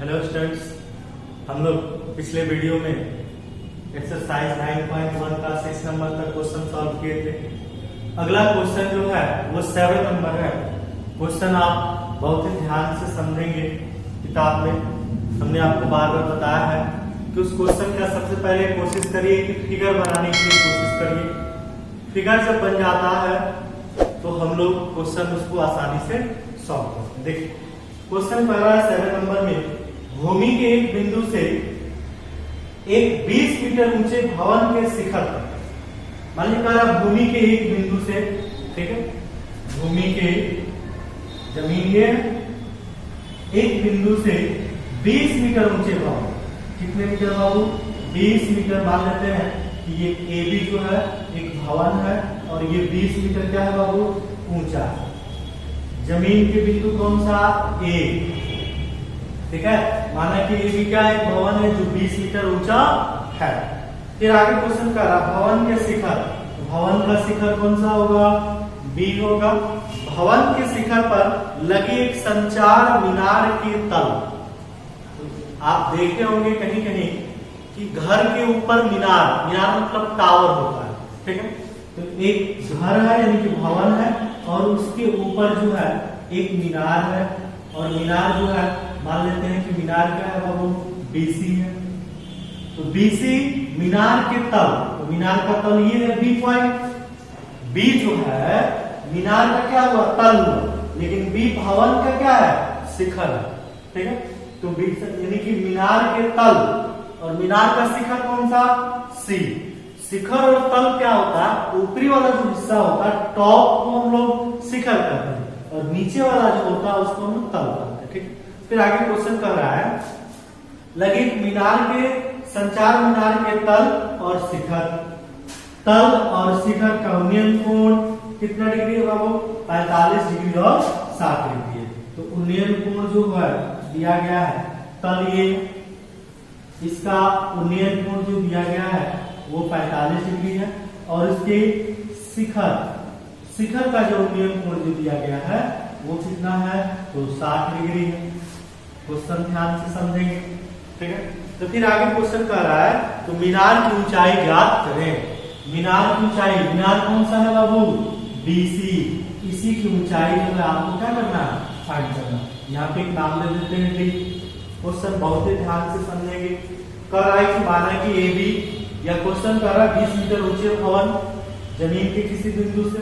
Hello students, हम लोग पिछले वीडियो में एक्सरसाइज 9.1 का 6 नंबर तक क्वेश्चन सॉल्व किए थे। अगला क्वेश्चन जो है वो 7 नंबर है। क्वेश्चन आप बहुत ही ध्यान से समझेंगे। किताब में हमने आपको बार बार बताया है कि उस क्वेश्चन का सबसे पहले कोशिश करिए कि फिगर बनाने की कोशिश करिए। फिगर जब बन जाता है तो हम लोग क्वेश्चन उसको आसानी से सॉल्व करते। देखिए क्वेश्चन पहला है 7 नंबर में, भूमि के एक बिंदु से एक 20 मीटर ऊंचे भवन के शिखर पर, मान लीजिए भूमि के एक बिंदु से, ठीक है, भूमि के जमीन के एक बिंदु से 20 मीटर ऊंचे भवन, कितने मीटर बाबू? 20 मीटर मान लेते हैं कि ये ए बी जो है एक भवन है और ये 20 मीटर क्या है बाबू? ऊंचा। जमीन के बिंदु कौन सा? ए, ठीक है। माना कि ये भी क्या एक भवन है जो 20 मीटर ऊंचा है। फिर आगे क्वेश्चन कर रहा भवन के शिखर, भवन का शिखर कौन सा होगा? बी होगा। भवन के शिखर पर लगे एक संचार मीनार के तल, तो आप देखे होंगे कहीं कहीं कि घर के ऊपर मीनार, मीनार मतलब टावर होता है, ठीक है। तो एक घर है यानी कि भवन है और उसके ऊपर जो है एक मीनार है, और मीनार जो है मान लेते हैं कि मीनार क्या है बाबू? बीसी है। तो बीसी मीनार के तल, तो मीनार का तल ये है बी पॉइंट। बी जो है मीनार का क्या हुआ? तल हुआ, लेकिन बी भवन का क्या है? शिखर है, ठीक है। तो बी यानी कि मीनार के तल, और मीनार का शिखर कौन सा? सी। शिखर और तल क्या होता है? ऊपरी वाला जो हिस्सा होता है टॉप को हम लोग शिखर कहते हैं और नीचे वाला जो होता है उसको हम तल कहते हैं, ठीक। फिर आगे क्वेश्चन कर रहा है, लगे मीनार के संचार मीनार के तल और शिखर, तल और शिखर का उन्नयन कोण कितना डिग्री है बाबू? 45 डिग्री और 60 डिग्री है। तो उन्नयन कोण जो है दिया गया है, तल ये, इसका उन्नयन कोण जो दिया गया है वो 45 डिग्री है, और इसके शिखर, शिखर का जो उन्नयन कोण जो दिया गया है वो कितना है? तो 60 डिग्री है। क्वेश्चन ध्यान से समझेंगे, ठीक है। तो फिर आगे क्वेश्चन कर रहा है, तो मीनार की ऊंचाई ज्ञात करें। मीनार की ऊंचाई, मीनार कौन सा है बाबू? बीसी। इसी की ऊंचाई जो है आपको क्या करना है? फाइंड करना। यहाँ पे एक नाम दे देते हैं डी। क्वेश्चन बहुत ही ध्यान से समझेंगे। कर रहा है कि माना कि ए बी, या क्वेश्चन कर रहा है 20 मीटर ऊंचे भवन जमीन के किसी बिंदु से,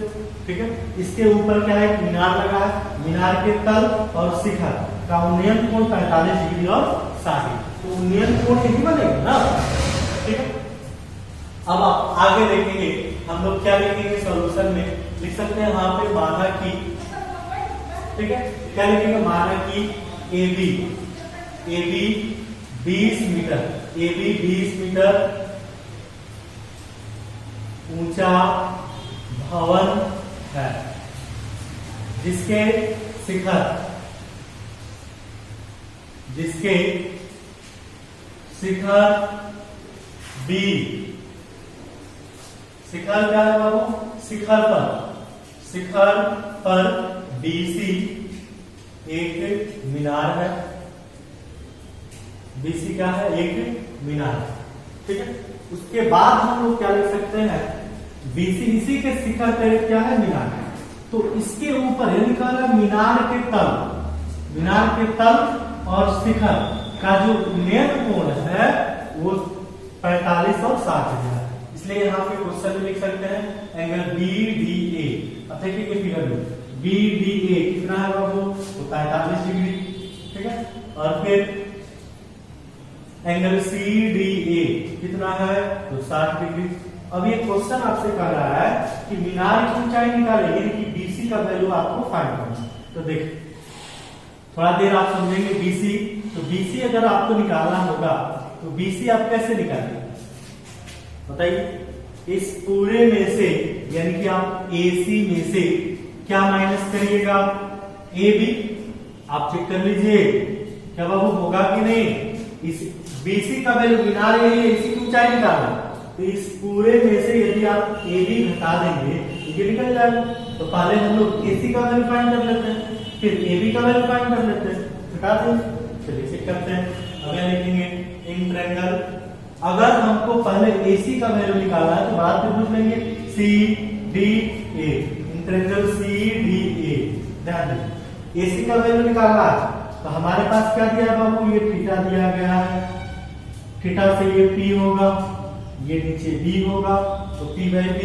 ठीक है। इसके ऊपर क्या है? मीनार लगा है। मीनार के तल और शिखर का उन्नयन कोण 45 डिग्री और 60। तो उन्नयन कोण यही बनेगा ना, ठीक है। अब आप आगे देखेंगे हम लोग क्या लिखेंगे सॉल्यूशन में, लिख सकते हैं वहां पे माना कि, ठीक है, क्या लिखेंगे? माना कि A B 20 meter, A B 20 meter ऊंचा भवन है जिसके शिखर बी, शिखर क्या है बाबू? शिखर पर बीसी एक मीनार है। बीसी क्या है? एक मीनार, ठीक है। उसके बाद हम लोग क्या लिख सकते हैं? बीसी, इसी के शिखर पे क्या है? मीनार है। तो इसके ऊपर यानी कह रहा है मीनार के तल और शिखर का जो उन्नयन कोण है वो 45 और 60 है। इसलिए यहाँ पे क्वेश्चन में लिख सकते हैं एंगल बी डी ए। अब देखिए फिगर में बी डी ए कितना है बाबू? तो 45 डिग्री, ठीक है। और फिर एंगल सी डी ए कितना है? तो 60 डिग्री। अब ये क्वेश्चन आपसे कह रहा है कि मीनार की ऊंचाई निकाले, यानी कि बीसी का वैल्यू आपको फाइंड करना। तो देखिए थोड़ा देर आप समझेंगे बीसी। तो बीसी अगर आपको निकालना होगा तो बीसी आप कैसे निकालेंगे बताइए? इस पूरे में से यानी कि आप एसी में से क्या माइनस करिएगा? A B. आप चेक कर लीजिए क्या बाबू होगा कि नहीं। इस बीसी का वैल्यू मीनार यही है, इसी की ऊंचाई निकालना। तो इस पूरे में से यदि आप ए बी घटा देंगे तो ये निकल जाएगा। तो पहले हम लोग एसी का वैल्यू फाइंड कर लेते हैं, फिर ए बी का वैल्यू फाइंड कर लेते हैं, घटा देंगे। चलिए चेक करते हैं। अगला लिखेंगे इन ट्रायंगल, अगर हमको पहले AC का वैल्यू निकालना है तो बाद में पूछ लेंगे CDA, इन ट्रायंगल CDA। ध्यान दें AC का वैल्यू निकालना है तो हमारे पास क्या दिया बाबू, ये थीटा दिया गया है, थीटा से ये P होगा, ये नीचे B होगा, तो P बाई B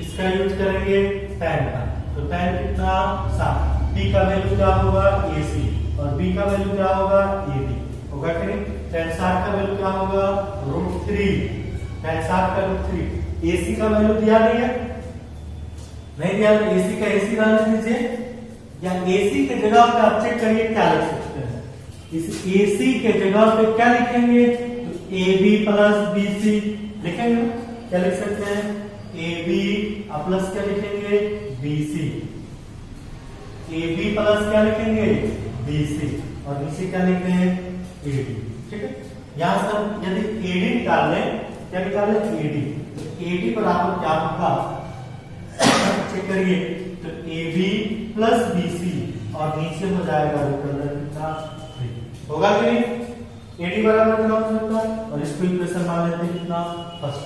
इसका यूज करेंगे tan का, तो tan कितना 7, P का वैल्यू क्या होगा AC और B का वैल्यू क्या होगा AB होगा कि नहीं। tan 60 का वैल्यू क्या होगा √3, tan 60 का √3। AC का वैल्यू दिया नहीं है, नहीं दिया तो AC का AC डाल दीजिए, या AC के जगह पे आप चेक करिए क्या लिख सकते हैं। इस AC के जगह पे क्या लिखेंगे, तो AB प्लस BC लिखेंगे, क्या लिख सकते हैं AB प्लस क्या लिखेंगे BC, AB प्लस क्या लिखेंगे BC और नीचे क्या लिखेंगे AD। ठीक है, यहां से हम यदि AD निकाल लें, क्या निकाल लें AD, तो AD बराबर क्या होगा चेक करिए, तो AB प्लस BC और नीचे हो जाएगा कितना 3 होगा कि नहीं। AD बराबर कितना हो सकता है और इसको इक्वेशन मान लेते हैं कितना फर्स्ट।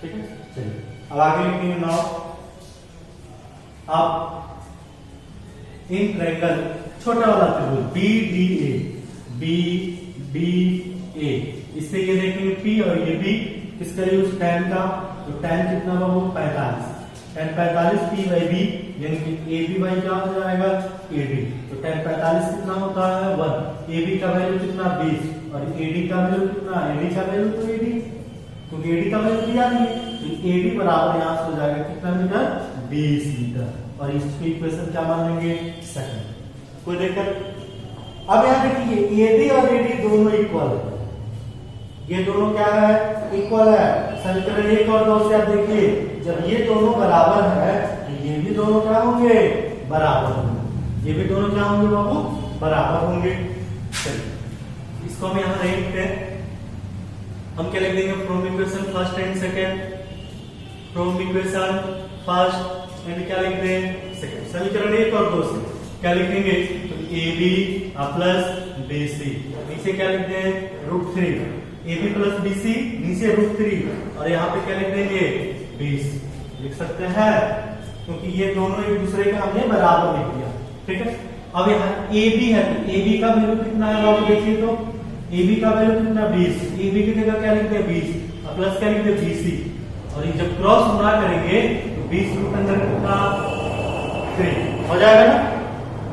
ठीक है, चलिए अब आगे लिखेंगे नाउ आप इन ट्रायंगल छोटा वाला त्रिभुज BDA, BDA इससे ये देखेंगे P और ये B, किसका यूज tan का, तो tan कितना बाबू 45, tan 45 P बाई B यानी कि AB बाई क्या हो जाएगा AD, तो tan 45 कितना होता है 1, AB का वैल्यू कितना 20 और AD का वैल्यू कितना, AD का वैल्यू तो AD, क्योंकि AD का वैल्यू दिया नहीं है, तो AD बराबर यहां से हो जाएगा कितना मीटर 20 मीटर और इसकी इक्वेशन क्या मान लेंगे सेकंड। कोई दिक्कत। अब यहां देखिए AD और AD दोनों इक्वल है, ये दोनों क्या है इक्वल है। समीकरण 1 और 2 से आप देखिए जब ये दोनों बराबर है तो ये भी दोनों क्या होंगे बराबर होंगे, ये भी दोनों क्या होंगे बाबू बराबर होंगे। चलिए इसको हम यहां लिखते हैं, हम क्या लिख देंगे from equation first and second, from equation first and क्या लिख दें सेकंड। समीकरण 1 और 2 से क्या लिखेंगे, तो AB प्लस BC नीचे क्या लिख दें √3, AB प्लस BC नीचे √3 और यहाँ पे क्या लिख देंगे 20 लिख सकते हैं, क्योंकि ये दोनों एक दूसरे का हमने बराबर लिख दिया। ठीक है, अब यहाँ AB है तो AB का वैल्यू कितना है बाबू देखिए, तो AB का वैल्यू कितना 20, AB की जगह क्या लिखते हैं 20 और प्लस क्या लिखते हैं BC और ये जब क्रॉस गुणा करेंगे तो 20 रूट अंदर कितना 3 हो जाएगा ना।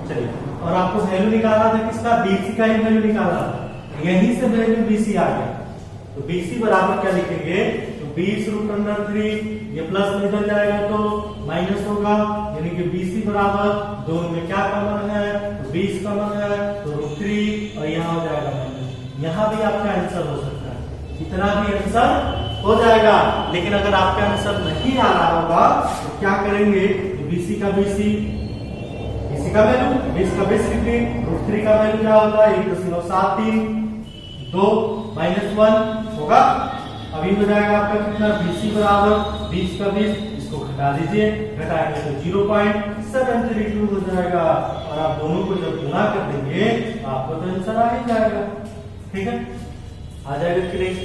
चलिए और आपको वैल्यू निकालना था किसका, BC का ही वैल्यू निकालना था, यहीं से वैल्यू BC आ गया, तो BC बराबर क्या लिखेंगे, तो 20 रूट अंडर 3 ये प्लस में निकल जाएगा तो माइनस होगा, यानी कि BC बराबर दोनों में क्या कॉमन है, तो 20 कॉमन है तो √3 और यहाँ हो जाएगा माइनस। यहाँ भी आपका आंसर हो सकता है, इतना भी आंसर हो जाएगा। लेकिन अगर आपका आंसर नहीं आ रहा होगा तो क्या करेंगे, तो BC का वैल्यू 20 का 20 लिखिए, √3 का वैल्यू क्या होगा 1.73 2 -1 होगा। अभी हो जाएगा आपका कितना BC बराबर 20 का 20, इसको घटा दीजिए, घटाएंगे तो 0.732 हो जाएगा और आप दोनों को जब गुणा कर देंगे तो आपको तो आंसर आ ही जाएगा। ठीक है, आ जाएगा कि नहीं।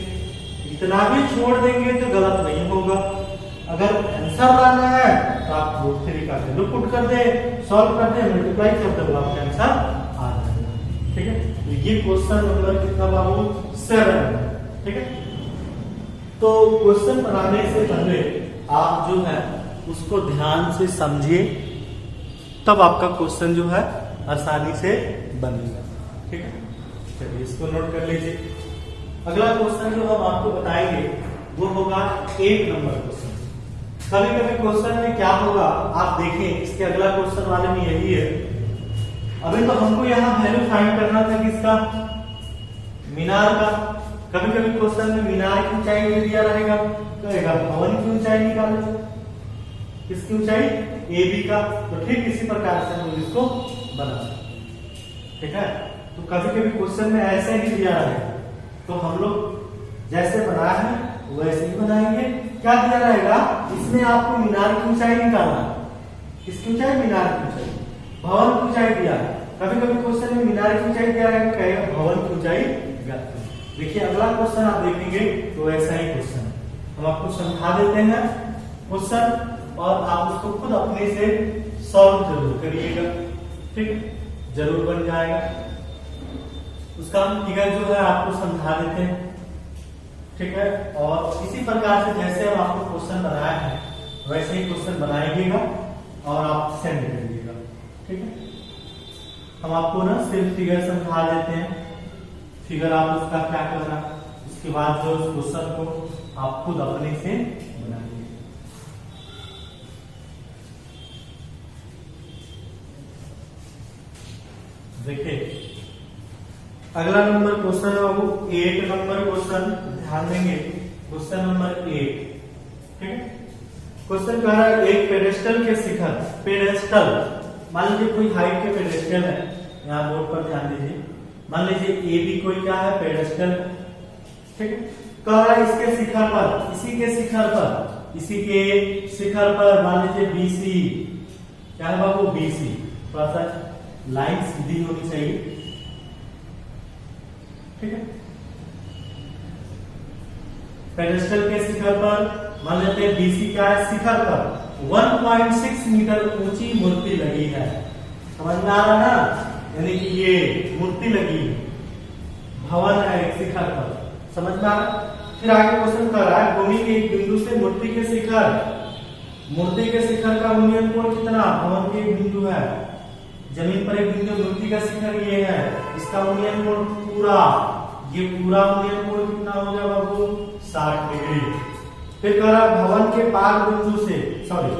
इतना भी छोड़ देंगे तो गलत नहीं होगा, अगर आंसर लाना है तो आप √3 का वैल्यू पुट कर दे, सॉल्व कर दे, मल्टीप्लाई कर दे, आपका आंसर आ जाएगा। ठीक है, तो ये क्वेश्चन मतलब कितना बाबू 7। ठीक है, तो क्वेश्चन बनाने से पहले आप जो है उसको ध्यान से समझिए, तब आपका क्वेश्चन जो है आसानी से बनेगा। ठीक है, चलिए इसको नोट कर लीजिए। अगला क्वेश्चन जो हम आपको बताएंगे वो होगा 8 नंबर क्वेश्चन। कभी कभी क्वेश्चन में क्या होगा आप देखें, इसके अगला क्वेश्चन वाले में यही है। अभी तो हमको यहाँ वैल्यू फाइंड करना था किसका, मीनार का। कभी कभी क्वेश्चन में मीनार की ऊंचाई दे दिया रहेगा, कहेगा भवन की ऊंचाई निकालो, किसकी ऊंचाई AB का, तो ठीक इसी प्रकार से हम इसको बना सकते। ठीक है, तो कभी कभी क्वेश्चन में ऐसे ही दिया रहेगा तो हम लोग जैसे बनाया है वैसे ही बनाएंगे। क्या दिया रहेगा, इसमें आपको मीनार की ऊंचाई निकालना है, किसकी ऊंचाई मीनार की ऊंचाई, भवन की ऊंचाई दिया है कभी कभी क्वेश्चन में मीनार की ऊंचाई क्या है, कहेगा भवन की ऊंचाई ज्ञात करें। देखिए अगला क्वेश्चन आप देखेंगे तो ऐसा ही क्वेश्चन है, हम आपको समझा देते हैं क्वेश्चन और आप उसको खुद अपने से सॉल्व जरूर करिएगा, ठीक, जरूर बन जाएगा। उसका फिगर जो है आपको समझा देते हैं, ठीक है। और इसी प्रकार से जैसे हम आपको क्वेश्चन बनाया है वैसे ही क्वेश्चन बनाइएगा और आप सेंड करिएगा, ठीक है। हम आपको ना सिर्फ फिगर समझा देते हैं, फिगर आप उसका क्या करना, उसके बाद जो उस क्वेश्चन को आप खुद अपने से बनाइए। देखिए अगला नंबर क्वेश्चन है बाबू 8 नंबर क्वेश्चन, ध्यान देंगे क्वेश्चन नंबर 8, ठीक है। क्वेश्चन कह रहा है एक पेडेस्टल के शिखर, पेडेस्टल मान लीजिए कोई हाइट के पेडेस्टल है, यहाँ बोर्ड पर ध्यान दीजिए, मान लीजिए ए बी कोई क्या है पेडेस्टल, ठीक है। कह रहा है इसके शिखर पर, इसी के शिखर पर, इसी के शिखर पर मान लीजिए बीसी, क्या है बाबू बीसी, थोड़ा सा लाइन सीधी होनी चाहिए, ठीक है। पेडेस्टल के शिखर पर मान लेते हैं बीसी क्या है, शिखर पर 1.6 मीटर ऊंची मूर्ति लगी है, समझ में आ रहा है ना, यानी कि ये मूर्ति लगी है, भवन है एक शिखर पर, समझ में आ रहा। फिर आगे क्वेश्चन कर रहा है भूमि के एक बिंदु से मूर्ति के शिखर, मूर्ति के शिखर का उन्नयन कोण कितना, भवन के एक बिंदु है, जमीन पर एक बिंदु, मूर्ति का शिखर ये है, इसका उन्नयन कोण पूरा, ये पूरा उन्नयन कोण कितना हो गया बाबू 60 डिग्री। फिर कह रहा है भवन के पार बिंदु से, सॉरी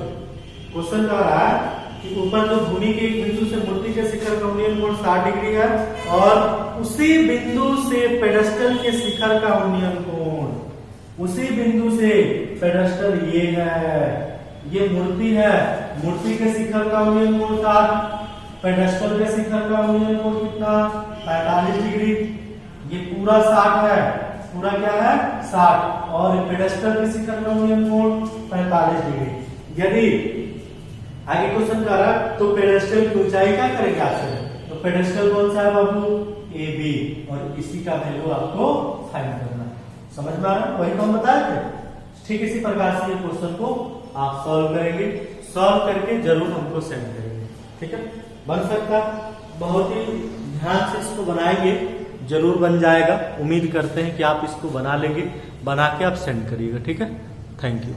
क्वेश्चन कह रहा है कि ऊपर जो भूमि के एक बिंदु से मूर्ति के शिखर का उन्नयन कोण 60 डिग्री है और उसी बिंदु से पेडेस्टल के शिखर का उन्नयन कोण, उसी बिंदु से पेडेस्टल ये है, ये मूर्ति है, मूर्ति के शिखर का उन्नयन कोण 60, पेडेस्टल के शिखर का उन्नयन कोण कितना 45 डिग्री, ये पूरा 60 है, पूरा क्या है 60 और पेडेस्टल के शिखर का उन्नयन कोण 45 डिग्री। यदि आगे क्वेश्चन कर रहा है तो पेडेस्टल की ऊंचाई क्या करेगा आपसे, तो पेडेस्टल कौन सा है बाबू ए बी, और इसी का वैल्यू आपको फाइंड करना है, समझ में आ रहा है, वही तो हम बताए थे। ठीक इसी प्रकार से ये क्वेश्चन को आप सॉल्व करेंगे, सॉल्व करके जरूर हमको सेंड करेंगे, ठीक है। बन सकता है, बहुत ही ध्यान से इसको बनाएंगे, जरूर बन जाएगा। उम्मीद करते हैं कि आप इसको बना लेंगे, बना के आप सेंड करिएगा, ठीक है। Thank you.